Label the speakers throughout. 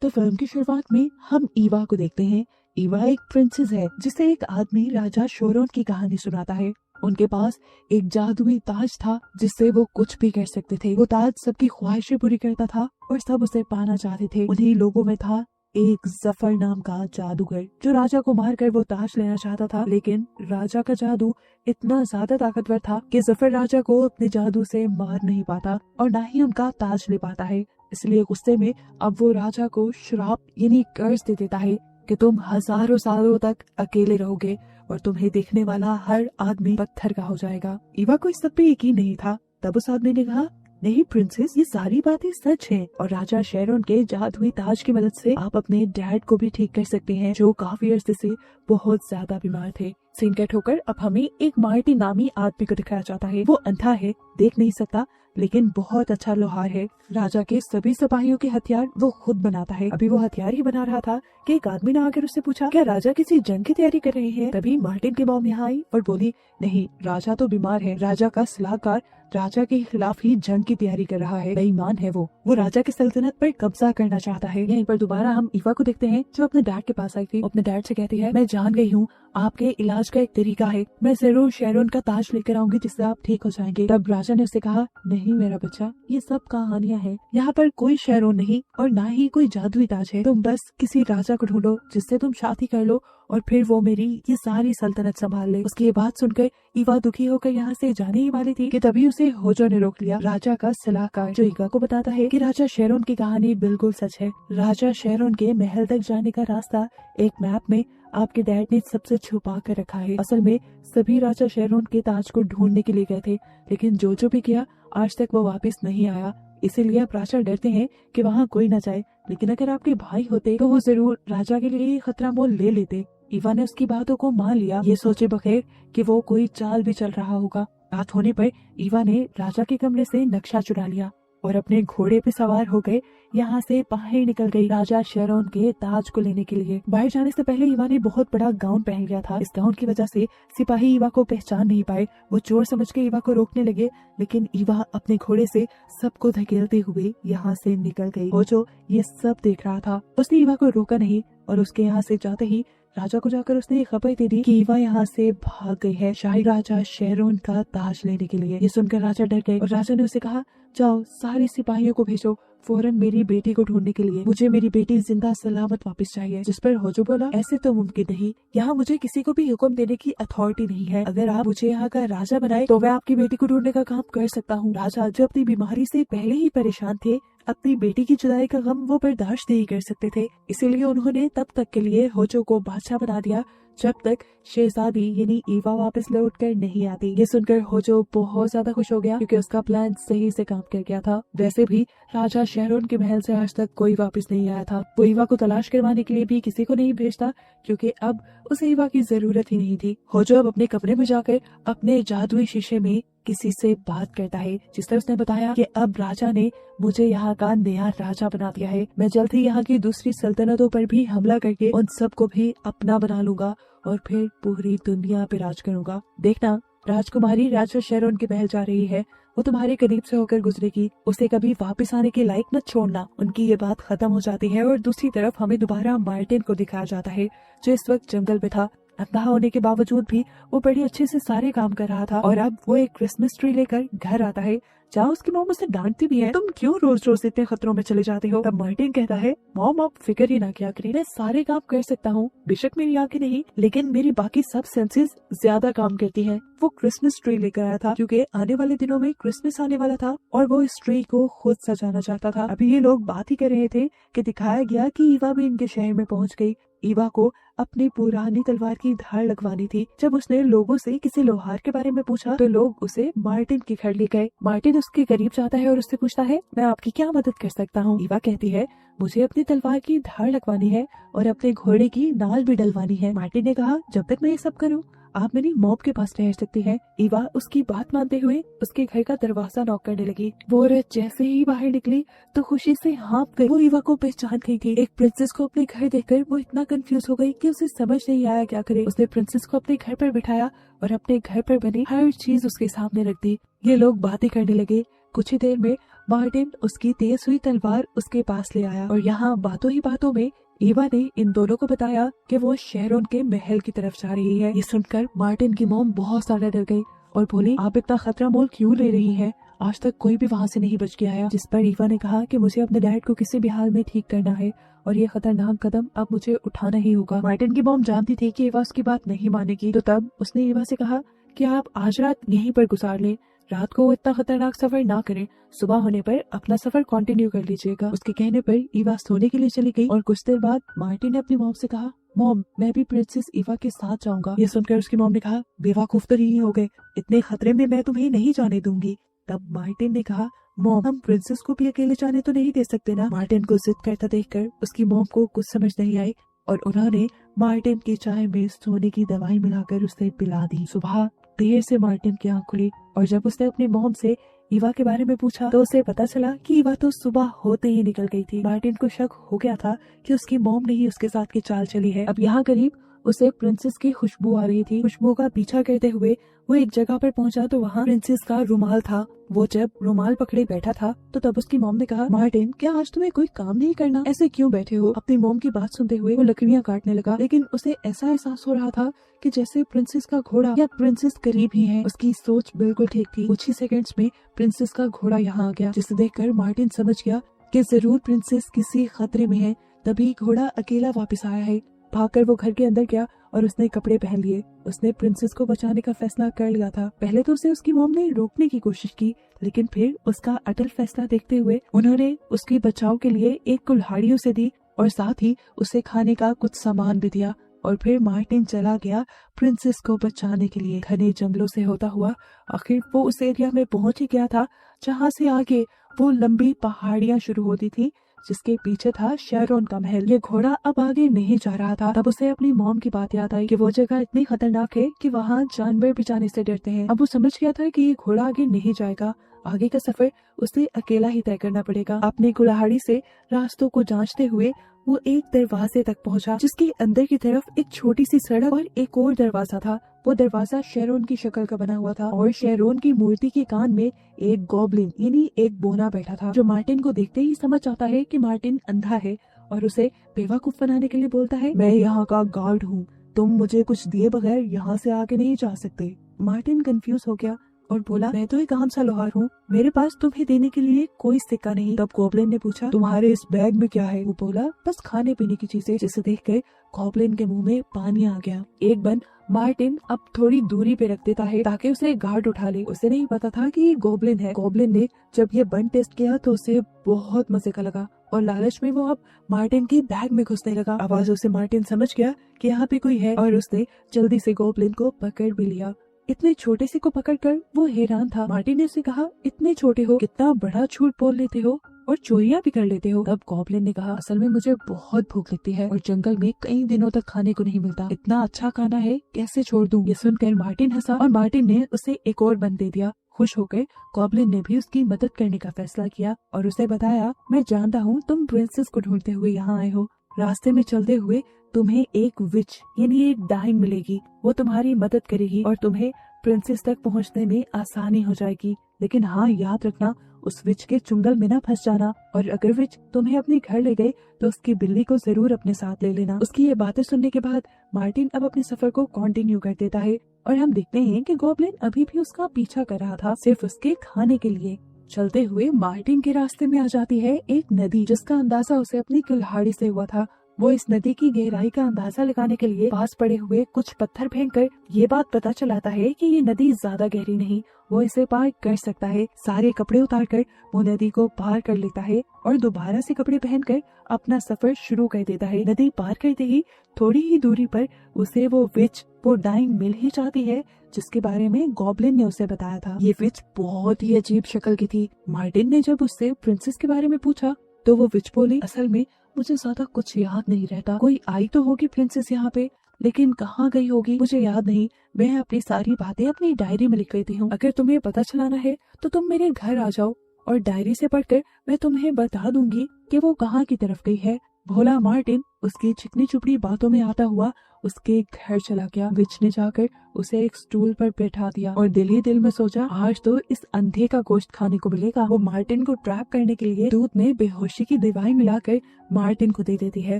Speaker 1: तो फिल्म की शुरुआत में हम ईवा को देखते हैं। ईवा एक प्रिंसेस है जिसे एक आदमी राजा शोरोन की कहानी सुनाता है। उनके पास एक जादुई ताज था जिससे वो कुछ भी कर सकते थे। वो ताज सबकी ख्वाहिशें पूरी करता था और सब उसे पाना चाहते थे। उन्हीं लोगों में था एक जफर नाम का जादूगर जो राजा को मारकर वो ताज लेना चाहता था, लेकिन राजा का जादू इतना ज्यादा ताकतवर था कि जफर राजा को अपने जादू से मार नहीं पाता और ना ही उनका ताज ले पाता है। इसलिए गुस्से में अब वो राजा को श्राप यानी कर्ज दे देता है कि तुम हजारों सालों तक अकेले रहोगे और तुम्हें देखने वाला हर आदमी पत्थर का हो जाएगा। ईवा को इस सब पे यकीन नहीं था। तब उस आदमी ने कहा, नहीं प्रिंसेस, ये सारी बातें सच हैं और राजा शेरोन के जादुई ताज की मदद से आप अपने डैड को भी ठीक कर सकते हैं जो काफी अरसे से बहुत ज्यादा बीमार थे। सीन कट होकर अब हमें एक मार्टिन नामी आदमी को दिखाया जाता है। वो अंधा है, देख नहीं सकता, लेकिन बहुत अच्छा लोहार है। राजा के सभी सिपाहियों के हथियार वो खुद बनाता है। अभी वो हथियार ही बना रहा था कि एक आदमी ने आकर उससे पूछा, क्या राजा किसी जंग की तैयारी कर रहे हैं? तभी मार्टिन की मॉम यहाँ आई और बोली, नहीं, राजा तो बीमार है। राजा का सलाहकार राजा के खिलाफ ही जंग की तैयारी कर रहा है। बेईमान है वो राजा की सल्तनत पर कब्जा करना चाहता है। यहीं पर दोबारा हम ईवा को देखते हैं जो अपने डैड के पास आई थी। अपने डैड से कहती है, मैं जान गई हूँ आपके इलाज का एक तरीका है, मैं जरूर शेरोन का ताज लेकर आऊंगी जिससे आप ठीक हो जाएंगे। तब राजा ने उससे कहा, नहीं मेरा बच्चा, ये सब कहानियां हैं, यहाँ पर कोई शेरोन नहीं और ना ही कोई जादुई ताज है। तुम बस किसी राजा को ढूंढो जिससे तुम शादी कर लो और फिर वो मेरी ये सारी सल्तनत संभाल ले। उसकी ये बात सुनकर ईवा दुखी होकर यहाँ से जाने ही वाली थी कि तभी उसे होजो ने रोक लिया। राजा का सलाहकार जो ईवा को बताता है कि राजा शेरोन की कहानी बिल्कुल सच है। राजा शेरोन के महल तक जाने का रास्ता एक मैप में आपके डैड ने सबसे छुपा कर रखा है। असल में सभी राजा शेरोन के ताज को ढूंढने के लिए गए थे, लेकिन जो भी किया आज तक वो वापस नहीं आया। इसीलिए आप राजा डरते हैं कि वहाँ कोई न जाए, लेकिन अगर आपके भाई होते तो वो जरूर राजा के लिए खतरा मोल ले लेते। ईवा ने उसकी बातों को मान लिया, ये सोचे बगैर कि वो कोई चाल भी चल रहा होगा। रात होने पर ईवा ने राजा के कमरे से नक्शा चुरा लिया और अपने घोड़े पे सवार हो गए यहाँ से बाहर निकल गई राजा शेरोन के ताज को लेने के लिए। बाहर जाने से पहले ईवा ने बहुत बड़ा गाउन पहन लिया था। इस गाउन की वजह से सिपाही ईवा को पहचान नहीं पाए। वो चोर समझ के ईवा को रोकने लगे, लेकिन ईवा अपने घोड़े से सबको धकेलते हुए यहाँ से निकल गई। वो जो ये सब देख रहा था उसने ईवा को रोका नहीं और उसके यहाँ से जाते ही राजा को जाकर उसने खबर दे दी कि ईवा यहाँ से भाग गई है शाही राजा शेरोन का ताज लेने के लिए। ये सुनकर राजा डर गए और राजा ने उसे कहा, जाओ सारे सिपाहियों को भेजो फौरन मेरी बेटी को ढूंढने के लिए। मुझे मेरी बेटी जिंदा सलामत वापस चाहिए। जिस पर होजो बोला, ऐसे तो मुमकिन नहीं, यहाँ मुझे किसी को भी हुक्म देने की अथॉरिटी नहीं है। अगर आप मुझे यहाँ का राजा बनाए तो मैं आपकी बेटी को ढूंढने का काम कर सकता हूँ। राजा जो अपनी बीमारी से पहले ही परेशान थे, अपनी बेटी की जुदाई का गम वो बर्दाश्त नहीं कर सकते थे, इसीलिए उन्होंने तब तक के लिए होजो को बादशाह बना दिया जब तक शहजादी यानी ईवा वापस लौट कर नहीं आती। ये सुनकर होजो बहुत ज्यादा खुश हो गया क्योंकि उसका प्लान सही से काम कर गया था। वैसे भी राजा शेरोन के महल से आज तक कोई वापस नहीं आया था। वो ईवा को तलाश करवाने के लिए भी किसी को नहीं भेजता क्योंकि अब उसे ईवा की जरूरत ही नहीं थी। होजो अब अपने कमरे में जाकर अपने जादुई शीशे में किसी से बात करता है, जिससे उसने बताया कि अब राजा ने मुझे यहाँ का नया राजा बना दिया है। मैं जल्द ही यहाँ की दूसरी सल्तनतों पर भी हमला करके उन सबको भी अपना बना लूंगा और फिर पूरी दुनिया पे राज करूंगा। देखना, राजकुमारी राजा शेरोन के महल जा रही है, वो तुम्हारे करीब से होकर गुजरेगी, उसे कभी वापस आने के लायक मत छोड़ना। उनकी ये बात खत्म हो जाती है और दूसरी तरफ हमें दोबारा मार्टिन को दिखाया जाता है जो इस वक्त जंगल में था। अंधा होने के बावजूद भी वो बड़ी अच्छे से सारे काम कर रहा था और अब वो एक क्रिसमस ट्री लेकर घर आता है जहाँ उसकी मॉम उसे डांटती भी है, तुम क्यों रोज रोज इतने खतरों में चले जाते हो। तब मार्टिन कहता है, मॉम आप फिक्र ही ना किया करिए, मैं सारे काम कर सकता हूँ। बेशक मेरी आंखें नहीं, लेकिन मेरी बाकी सब सेंसेस ज्यादा काम करती हैं। वो क्रिसमस ट्री लेकर आया था क्योंकि आने वाले दिनों में क्रिसमस आने वाला था और वो इस ट्री को खुद सजाना चाहता था। अभी ये लोग बात ही कर रहे थे कि दिखाया गया कि ईवा भी इनके शहर में पहुंच गई। ईवा को अपनी पुरानी तलवार की धार लगवानी थी। जब उसने लोगों से किसी लोहार के बारे में पूछा तो लोग उसे मार्टिन के घर ले गए। मार्टिन उसके करीब जाता है और उससे पूछता है, मैं आपकी क्या मदद कर सकता हूँ। ईवा कहती है, मुझे अपनी तलवार की धार लगवानी है और अपने घोड़े की नाल भी डलवानी है। मार्टिन ने कहा, जब तक मैं ये सब करूँ आप मेरी मॉम के पास ठहर सकती है। ईवा उसकी बात मानते हुए उसके घर का दरवाजा नॉक करने लगी। वो औरत जैसे ही बाहर निकली तो खुशी से हाँप गई। वो ईवा को पहचान गई थी। एक प्रिंसेस को अपने घर देखकर वो इतना कंफ्यूज हो गई कि उसे समझ नहीं आया क्या करे। उसने प्रिंसेस को अपने घर पर बिठाया और अपने घर पर बनी हर चीज उसके सामने रख दी। ये लोग बातें करने लगे। कुछ ही देर में मार्टिन उसकी तेज हुई तलवार उसके पास ले आया और यहाँ बातों ही बातों में ईवा ने इन दोनों को बताया कि वो शेरोन के महल की तरफ जा रही है। ये सुनकर मार्टिन की मॉम बहुत ज्यादा डर गई और बोली, आप इतना खतरा मोल क्यों ले रही हैं? आज तक कोई भी वहाँ से नहीं बच के आया। जिस पर ईवा ने कहा कि मुझे अपने डैड को किसी भी हाल में ठीक करना है और ये खतरनाक कदम अब मुझे उठाना ही होगा। मार्टिन की मॉम जानती थी कि ईवा उसकी बात नहीं मानेगी, तो तब उसने ईवा से कहा कि आप आज रात यहीं पर गुजार लें, रात को इतना खतरनाक सफर ना करें, सुबह होने पर अपना सफर कंटिन्यू कर लीजिएगा। उसके कहने पर ईवा सोने के लिए चली गई और कुछ देर बाद मार्टिन ने अपनी मॉम से कहा, मॉम मैं भी प्रिंसेस ईवा के साथ जाऊंगा। ये सुनकर उसकी मॉम ने कहा, बेवकूफ तो नहीं हो गए, इतने खतरे में मैं तुम्हें नहीं जाने दूंगी। तब मार्टिन ने कहा, मॉम हम प्रिंसेस को भी अकेले जाने तो नहीं दे सकते ना। मार्टिन को जिद करता देखकर उसकी मॉम को कुछ समझ नहीं आई और उन्होंने मार्टिन की चाय में सोने की दवाई मिलाकर उसे पिला दी। सुबह देर से मार्टिन की आंख खुली और जब उसने अपनी मॉम से ईवा के बारे में पूछा तो उसे पता चला कि ईवा तो सुबह होते ही निकल गई थी। मार्टिन को शक हो गया था कि उसकी मॉम ने ही उसके साथ की चाल चली है। अब यहाँ करीब उसे प्रिंसेस की खुशबू आ रही थी। खुशबू का पीछा करते हुए वो एक जगह पर पहुंचा तो वहाँ प्रिंसेस का रुमाल था। वो जब रुमाल पकड़े बैठा था तो तब उसकी मॉम ने कहा, मार्टिन क्या आज तुम्हें कोई काम नहीं करना? ऐसे क्यों बैठे हो? अपनी मॉम की बात सुनते हुए वो लकड़ियाँ काटने लगा, लेकिन उसे ऐसा एहसास हो रहा था कि जैसे प्रिंसेस का घोड़ा या प्रिंसेस करीब ही है। उसकी सोच बिल्कुल ठीक थी। कुछ ही सेकंड्स में प्रिंसेस का घोड़ा यहाँ आ गया, जिसे देखकर मार्टिन समझ गया कि जरूर प्रिंसेस किसी खतरे में है। तभी घोड़ा अकेला वापस आया है। भागकर वो घर के अंदर गया और उसने कपड़े पहन लिए। उसने प्रिंसेस को बचाने का फैसला कर लिया था। पहले तो उसे उसकी मॉम ने रोकने की कोशिश की, लेकिन फिर उसका अटल फैसला देखते हुए उन्होंने उसके बचाव के लिए एक कुल्हाड़ी उसे दी और साथ ही उसे खाने का कुछ सामान भी दिया। और फिर मार्टिन चला गया प्रिंसेस को बचाने के लिए। घने जंगलों से होता हुआ आखिर वो उस एरिया में पहुंच ही गया था जहाँ से आगे वो लंबी पहाड़ियाँ शुरू होती थी, जिसके पीछे था शेरोन का महल। ये घोड़ा अब आगे नहीं जा रहा था। तब उसे अपनी मॉम की बात याद आई कि वो जगह इतनी खतरनाक है कि वहाँ जानवर भी जाने से डरते हैं। अब वो समझ गया था कि ये घोड़ा आगे नहीं जाएगा। आगे का सफर उसे अकेला ही तय करना पड़ेगा। अपनी कुल्हाड़ी से रास्तों को जांचते हुए वो एक दरवाजे तक पहुंचा, जिसके अंदर की तरफ एक छोटी सी सड़क और एक और दरवाजा था। वो दरवाजा शेरोन की शक्ल का बना हुआ था और शेरोन की मूर्ति के कान में एक गॉब्लिन यानी एक बोना बैठा था, जो मार्टिन को देखते ही समझ आता है कि मार्टिन अंधा है और उसे बेवकूफ बनाने के लिए बोलता है, मैं यहाँ का गार्ड हूँ, तुम मुझे कुछ दिए बगैर यहाँ से आगे नहीं जा सकते। मार्टिन कंफ्यूज हो गया और बोला, मैं तो एक आम सा लोहार हूँ, मेरे पास तुम्हें देने के लिए कोई सिक्का नहीं। तब गॉब्लिन ने पूछा, तुम्हारे इस बैग में क्या है? वो बोला, बस खाने पीने की चीजें। जिसे देखकर गॉब्लिन के मुंह में पानी आ गया। एक बन मार्टिन अब थोड़ी दूरी पे रख देता है ताकि उसे गार्ड उठा ले। उसे नहीं पता था कि ये गॉब्लिन है। गॉब्लिन ने जब ये बन टेस्ट किया तो उसे बहुत मजे का लगा और लालच में वो अब मार्टिन की बैग में घुसने लगा। आवाजों से मार्टिन समझ गया कि यहाँ पे कोई है और उसने जल्दी से गॉब्लिन को पकड़ भी लिया। इतने छोटे से को पकड़कर वो हैरान था। मार्टिन ने उसे कहा, इतने छोटे हो, कितना बड़ा झूठ बोल लेते हो और चोरियां भी कर लेते हो। तब गॉब्लिन ने कहा, असल में मुझे बहुत भूख लगती है और जंगल में कई दिनों तक खाने को नहीं मिलता, इतना अच्छा खाना है कैसे छोड़ दूं? ये सुनकर मार्टिन हंसा और मार्टिन ने उसे एक और बन दे दिया। खुश होकर गॉब्लिन ने भी उसकी मदद करने का फैसला किया और उसे बताया, मैं जानता हूँ तुम प्रिंसेस को ढूंढते हुए यहाँ आए हो। रास्ते में चलते हुए तुम्हें एक विच यानी एक डाइन मिलेगी, वो तुम्हारी मदद करेगी और तुम्हें प्रिंसेस तक पहुंचने में आसानी हो जाएगी। लेकिन हाँ, याद रखना उस विच के चुंगल में ना फंस जाना और अगर विच तुम्हें अपने घर ले गए तो उसकी बिल्ली को जरूर अपने साथ ले लेना। उसकी ये बातें सुनने के बाद मार्टिन अब अपने सफर को कंटिन्यू कर देता है और हम देखते हैं कि गॉब्लिन अभी भी उसका पीछा कर रहा था, सिर्फ उसके खाने के लिए। चलते हुए मार्टिन के रास्ते में आ जाती है एक नदी, जिसका अंदाजा उसे अपनी कुल्हाड़ी से हुआ था। वो इस नदी की गहराई का अंदाजा लगाने के लिए पास पड़े हुए कुछ पत्थर फेंककर ये बात पता चलाता है कि ये नदी ज्यादा गहरी नहीं, वो इसे पार कर सकता है। सारे कपड़े उतारकर वो नदी को पार कर लेता है और दोबारा से कपड़े पहनकर अपना सफर शुरू कर देता है। नदी पार करते ही थोड़ी ही दूरी पर उसे वो विच, वो डाइन मिल ही जाती है जिसके बारे में गॉब्लिन ने उसे बताया था। ये विच बहुत ही अजीब शक्ल की थी। मार्टिन ने जब उससे प्रिंसेस के बारे में पूछा तो वो विच बोली, असल में मुझे ज्यादा कुछ याद नहीं रहता, कोई आई तो होगी प्रिंसेस यहाँ पे, लेकिन कहाँ गई होगी मुझे याद नहीं। मैं अपनी सारी बातें अपनी डायरी में लिख लेती हूँ, अगर तुम्हें पता चलाना है तो तुम मेरे घर आ जाओ और डायरी से पढ़कर मैं तुम्हें बता दूंगी कि वो कहाँ की तरफ गई है। भोला मार्टिन उसकी चिकनी चुपड़ी बातों में आता हुआ उसके घर चला गया। विच ने जाकर उसे एक स्टूल पर बैठा दिया और दिल ही दिल में सोचा, आज तो इस अंधे का गोश्त खाने को मिलेगा। वो मार्टिन को ट्रैप करने के लिए दूध में बेहोशी की दवाई मिलाकर मार्टिन को दे देती है।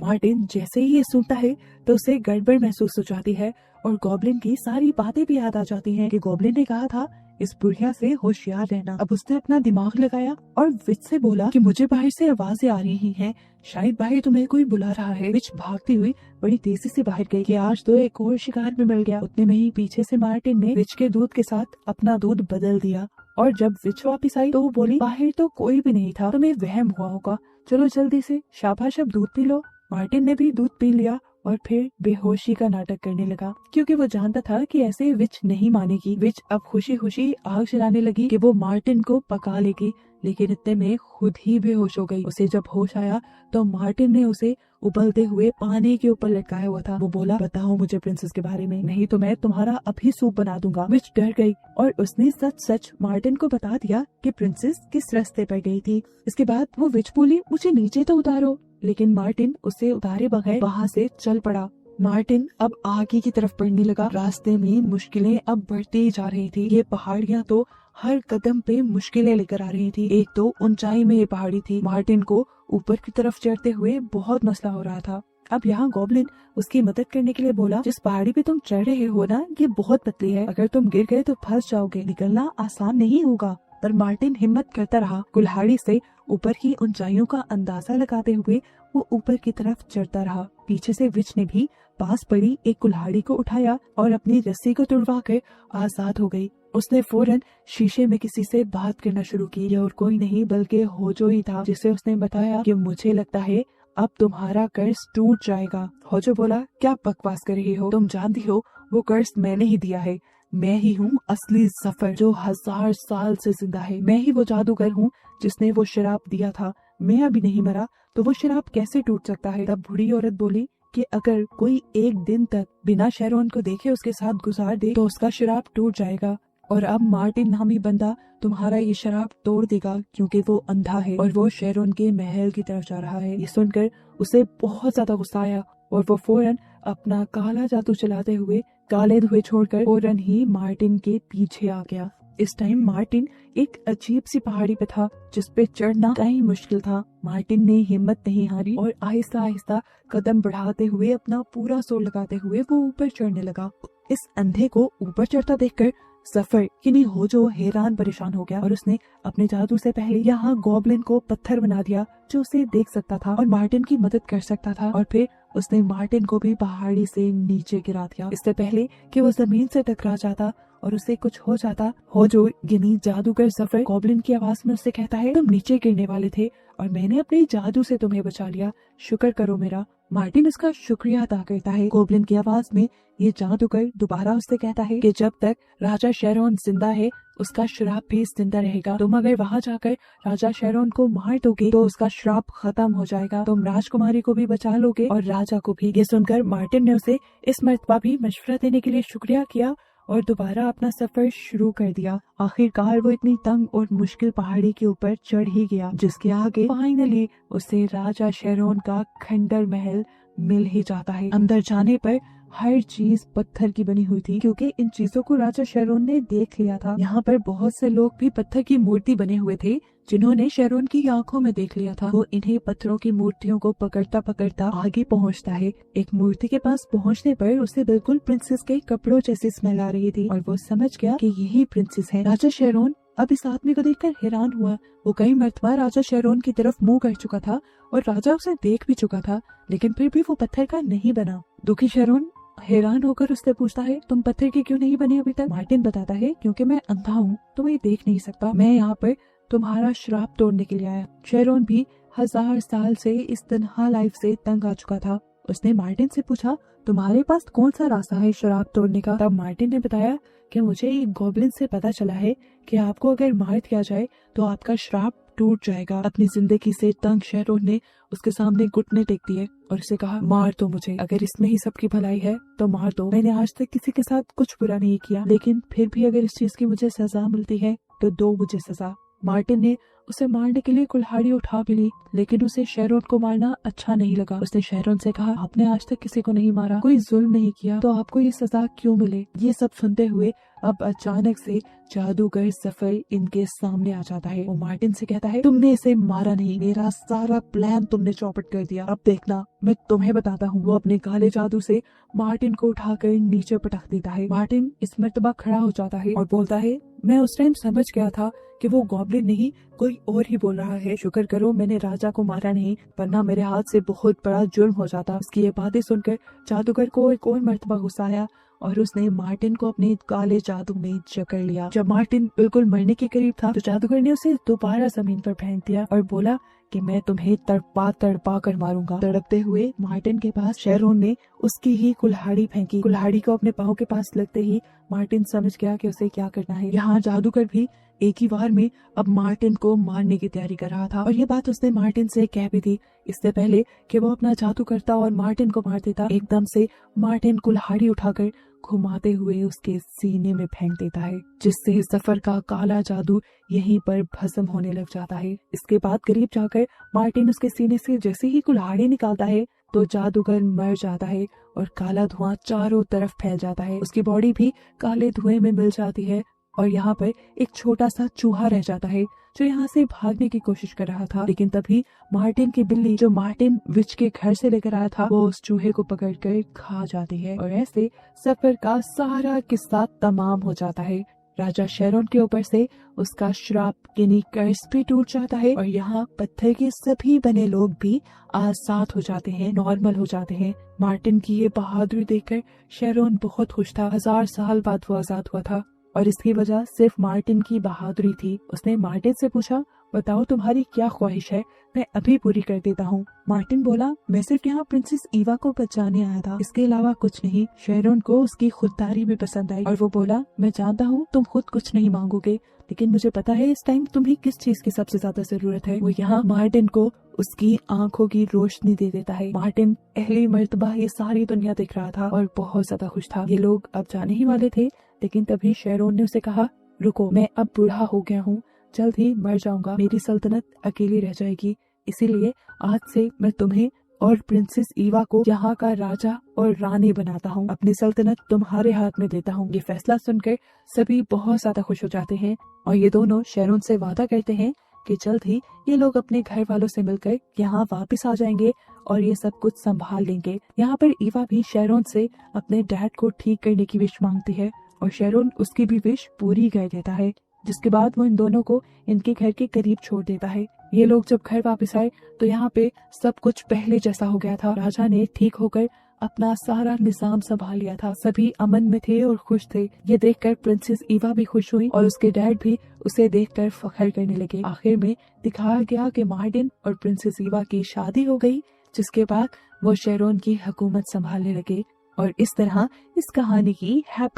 Speaker 1: मार्टिन जैसे ही ये सुनता है तो उसे गड़बड़ महसूस हो जाती है और गॉब्लिन की सारी बातें भी याद आ जाती हैं कि गॉब्लिन ने कहा था इस बुढ़िया से होशियार रहना। अब उसने अपना दिमाग लगाया और विच से बोला कि मुझे बाहर से आवाजें आ रही हैं, शायद बाहर तुम्हें कोई बुला रहा है। विच भागती हुई बड़ी तेजी से बाहर गई कि आज तो एक और शिकार में मिल गया। उतने में ही पीछे से मार्टिन ने विच के दूध के साथ अपना दूध बदल दिया और जब विच वापस आई तो वो बोली, बाहर तो कोई भी नहीं था, तुम्हें वहम हुआ होगा, चलो जल्दी से शाबाश अब दूध पी लो। मार्टिन ने भी दूध पी लिया और फिर बेहोशी का नाटक करने लगा क्योंकि वो जानता था कि ऐसे विच नहीं मानेगी। विच अब खुशी खुशी आग जलाने लगी कि वो मार्टिन को पका लेगी, लेकिन इतने में खुद ही बेहोश हो गई। उसे जब होश आया तो मार्टिन ने उसे उबलते हुए पानी के ऊपर लटकाया हुआ था। वो बोला, बताओ मुझे प्रिंसेस के बारे में, नहीं तो मैं तुम्हारा अभी सूप बना दूंगा। विच डर गई और उसने सच सच मार्टिन को बता दिया कि प्रिंसेस किस रास्ते पर गई थी। इसके बाद वो विच बोली, मुझे नीचे तो उतारो, लेकिन मार्टिन उसे उतारे बगैर वहाँ से चल पड़ा। मार्टिन अब आगे की तरफ बढ़ने लगा। रास्ते में मुश्किलें अब बढ़ती जा रही थी। ये पहाड़ियाँ तो हर कदम पे मुश्किलें लेकर आ रही थी। एक तो ऊंचाई में ये पहाड़ी थी। मार्टिन को ऊपर की तरफ चढ़ते हुए बहुत मसला हो रहा था। अब यहाँ गॉब्लिन उसकी मदद करने के लिए बोला, जिस पहाड़ी पे तुम चढ़ रहे हो ना, ये बहुत पतली है, अगर तुम गिर गए तो फंस जाओगे, निकलना आसान नहीं होगा। पर मार्टिन हिम्मत करता रहा। कुल्हाड़ी से ऊपर की ऊंचाइयों का अंदाजा लगाते हुए वो ऊपर की तरफ चढ़ता रहा। पीछे से विच ने भी पास पड़ी एक कुल्हाड़ी को उठाया और अपनी रस्सी को तुड़वा कर आजाद हो गई। उसने फौरन शीशे में किसी से बात करना शुरू की। यह और कोई नहीं बल्कि होजो ही था, जिसे उसने बताया कि मुझे लगता है अब तुम्हारा कर्ज टूट जाएगा। होजो बोला, क्या बकवास कर रही हो, तुम जानती हो वो कर्ज मैंने ही दिया है। मैं ही हूँ असली जफर जो 1000 साल से जिंदा है। मैं ही वो जादूगर हूँ जिसने वो शराब दिया था। मैं अभी नहीं मरा तो वो शराब कैसे टूट सकता है। तब बूढ़ी औरत बोली कि अगर कोई एक दिन तक बिना शेरोन को देखे उसके साथ गुजार दे तो उसका शराब टूट जाएगा और अब मार्टिन नामी बंदा तुम्हारा ये शराब तोड़ देगा क्योंकि वो अंधा है और वो शेरोन के महल की तरफ जा रहा है। ये सुनकर उसे बहुत ज्यादा गुस्सा आया और वो फौरन अपना काला जादू चलाते हुए काले धुएं छोड़कर फौरन ही मार्टिन के पीछे आ गया। इस टाइम मार्टिन एक अजीब सी पहाड़ी पे था जिसपे चढ़ना कहीं मुश्किल था। मार्टिन ने हिम्मत नहीं हारी और आहिस्ता आहिस्ता कदम बढ़ाते हुए अपना पूरा जोर लगाते हुए वो ऊपर चढ़ने लगा। इस अंधे को ऊपर चढ़ता देखकर सफर यानी होजो हैरान परेशान हो गया और उसने अपने जादू से पहले यहाँ गॉब्लिन को पत्थर बना दिया जो उसे देख सकता था और मार्टिन की मदद कर सकता था और फिर उसने मार्टिन को भी पहाड़ी से नीचे गिरा दिया। इससे पहले कि वो जमीन से टकरा जाता और उसे कुछ हो जाता, होजो यानी जादूगर सफर गॉब्लिन की आवाज में उससे कहता है, तुम नीचे गिरने वाले थे और मैंने अपने जादू से तुम्हें बचा लिया, शुक्र करो मेरा। मार्टिन उसका शुक्रिया अदा करता है। गॉब्लिन की आवाज में ये जादूगर दोबारा उससे कहता है कि जब तक राजा शेरोन जिंदा है उसका श्राप भी जिंदा रहेगा। तुम अगर वहाँ जाकर राजा शेरोन को मार दोगे तो उसका श्राप खत्म हो जाएगा। तुम राजकुमारी को भी बचा लोगे और राजा को भी। ये सुनकर मार्टिन ने उसे इस मर्तबा भी मशवरा देने के लिए शुक्रिया किया और दोबारा अपना सफर शुरू कर दिया। आखिरकार वो इतनी तंग और मुश्किल पहाड़ी के ऊपर चढ़ ही गया जिसके आगे फाइनली उसे राजा शेरोन का खंडर महल मिल ही जाता है। अंदर जाने पर हर चीज पत्थर की बनी हुई थी क्योंकि इन चीजों को राजा शेरोन ने देख लिया था। यहाँ पर बहुत से लोग भी पत्थर की मूर्ति बने हुए थे जिन्होंने शेरोन की आंखों में देख लिया था। वो इन्हीं पत्थरों की मूर्तियों को पकड़ता पकड़ता आगे पहुँचता है। एक मूर्ति के पास पहुँचने पर उसे बिल्कुल प्रिंसेस के कपड़ों जैसी स्मेल आ रही थी और वो समझ गया कि यही प्रिंसेस है। राजा शेरोन अब इस आदमी को देखकर हैरान हुआ। वो कई मर्तबा राजा शेरोन की तरफ मुंह कर चुका था और राजा उसे देख भी चुका था, लेकिन फिर भी वो पत्थर का नहीं बना। दुखी शेरोन हैरान होकर उससे पूछता है, तुम पत्थर के क्यों नहीं बने अभी तक? मार्टिन बताता है, क्योंकि मैं अंधा हूँ, तुम्हें देख नहीं सकता। मैं यहाँ पर तुम्हारा श्राप तोड़ने के लिए आया। शेरोन भी 1000 साल से इस तन्हा लाइफ से तंग आ चुका था। उसने मार्टिन से पूछा, तुम्हारे पास कौन सा रास्ता है श्राप तोड़ने का? तब मार्टिन ने बताया कि मुझे एक गॉब्लिन से पता चला है कि आपको अगर मार दिया जाए तो आपका श्राप टूट जाएगा। अपनी जिंदगी से तंग शेरोन ने उसके सामने घुटने टेक दिए और उसे कहा, मार दो मुझे, अगर इसमें ही सबकी भलाई है तो मार दो। मैंने आज तक किसी के साथ कुछ बुरा नहीं किया, लेकिन फिर भी अगर इस चीज की मुझे सजा मिलती है तो दो मुझे सजा। मार्टिन ने उसे मारने के लिए कुल्हाड़ी उठा भी ली, लेकिन उसे शेरोन को मारना अच्छा नहीं लगा। उसने शेरोन से कहा, आपने आज तक किसी को नहीं मारा, कोई जुल्म नहीं किया, तो आपको ये सजा क्यों मिले? ये सब सुनते हुए अब अचानक से जादूगर सफर इनके सामने आ जाता है। वो मार्टिन से कहता है, तुमने इसे मारा नहीं, मेरा सारा प्लान तुमने चौपट कर दिया, अब देखना मैं तुम्हें बताता हूँ। वो अपने काले जादू से मार्टिन को उठाकर नीचे पटक देता है। मार्टिन इस मर्तबा खड़ा हो जाता है और बोलता है, मैं उस टाइम समझ गया था कि वो गॉब्लिन नहीं कोई और ही बोल रहा है। शुक्र करो मैंने राजा को मारा नहीं, वरना मेरे हाथ से बहुत बड़ा जुर्म हो जाता। उसकी ये बातें सुनकर जादूगर को एक और मर्तबा गुस्सा आया और उसने मार्टिन को अपने काले जादू में जकड़ लिया। जब मार्टिन बिल्कुल मरने के करीब था तो जादूगर ने उसे दोबारा जमीन पर फेंक दिया और बोला कि मैं तुम्हें तड़पा कर मारूंगा। तड़पते हुए मार्टिन के पास शेरोन ने उसकी ही कुल्हाड़ी फेंकी। कुल्हाड़ी को अपने पाँव के पास लगते ही मार्टिन समझ गया कि उसे क्या करना है। यहाँ जादूगर भी एक ही बार में अब मार्टिन को मारने की तैयारी कर रहा था और ये बात उसने मार्टिन से कह भी थी। इससे पहले कि वो अपना जादू करता और मार्टिन को मार देता, एकदम से मार्टिन कुल्हाड़ी उठाकर घुमाते हुए उसके सीने में फेंक देता है, जिससे सफर का काला जादू यहीं पर भस्म होने लग जाता है। इसके बाद करीब जाकर मार्टिन उसके सीने से जैसे ही कुल्हाड़ी निकालता है तो जादूगर मर जाता है और काला धुआं चारों तरफ फैल जाता है। उसकी बॉडी भी काले धुएं में मिल जाती है और यहाँ पर एक छोटा सा चूहा रह जाता है जो यहाँ से भागने की कोशिश कर रहा था। लेकिन तभी मार्टिन की बिल्ली जो मार्टिन विच के घर से लेकर आया था वो उस चूहे को पकड़कर खा जाती है और ऐसे सफर का सारा किस्सा तमाम हो जाता है। राजा शेरोन के ऊपर से उसका श्राप यानी कर्ज भी टूट जाता है और यहाँ पत्थर के सभी बने लोग भी आजाद हो जाते हैं, नॉर्मल हो जाते हैं। मार्टिन की ये बहादुरी देखकर शेरोन बहुत खुश था। 1000 साल बाद वो आजाद हुआ था और इसकी वजह सिर्फ मार्टिन की बहादुरी थी। उसने मार्टिन से पूछा, बताओ तुम्हारी क्या ख्वाहिश है, मैं अभी पूरी कर देता हूँ। मार्टिन बोला, मैं सिर्फ यहाँ प्रिंसेस ईवा को बचाने आया था, इसके अलावा कुछ नहीं। शेरोन को उसकी खुददारी भी पसंद आई और वो बोला, मैं जानता हूँ तुम खुद कुछ नहीं मांगोगे, लेकिन मुझे पता है इस टाइम तुम्हें किस चीज की सबसे ज्यादा जरूरत है। वो यहाँ मार्टिन को उसकी आंखों की रोशनी दे देता है। मार्टिन पहली मर्तबा ये सारी दुनिया देख रहा था और बहुत ज्यादा खुश था। ये लोग अब जाने ही वाले थे, लेकिन तभी शेरोन ने उसे कहा, रुको, मैं अब बूढ़ा हो गया हूँ, जल्द ही मर जाऊंगा, मेरी सल्तनत अकेली रह जाएगी, इसीलिए आज से मैं तुम्हें और प्रिंसेस ईवा को यहाँ का राजा और रानी बनाता हूँ, अपनी सल्तनत तुम्हारे हाथ में देता हूँ। ये फैसला सुनकर सभी बहुत ज्यादा खुश हो जाते हैं और ये दोनों शेरोन से वादा करते हैं कि जल्द ही ये लोग अपने घर वालों से मिलकर यहाँ वापस आ जाएंगे और ये सब कुछ संभाल लेंगे। यहाँ पर ईवा भी शेरोन से अपने डैड को ठीक करने की विश मांगती है और शेरोन उसकी भी विश पूरी कर देता है, जिसके बाद वो इन दोनों को इनके घर के करीब छोड़ देता है। ये लोग जब घर वापस आए तो यहाँ पे सब कुछ पहले जैसा हो गया था। राजा ने ठीक होकर अपना सारा निजाम संभाल लिया था, सभी अमन में थे और खुश थे। ये देखकर प्रिंसेस ईवा भी खुश हुई और उसके डैड भी उसे देखकर फख्र करने लगे। आखिर में दिखाया गया कि मार्टिन और प्रिंसेस ईवा की शादी हो गई, जिसके बाद वो शेरोन की हुकूमत संभालने लगे और इस तरह इस कहानी की हैप्पी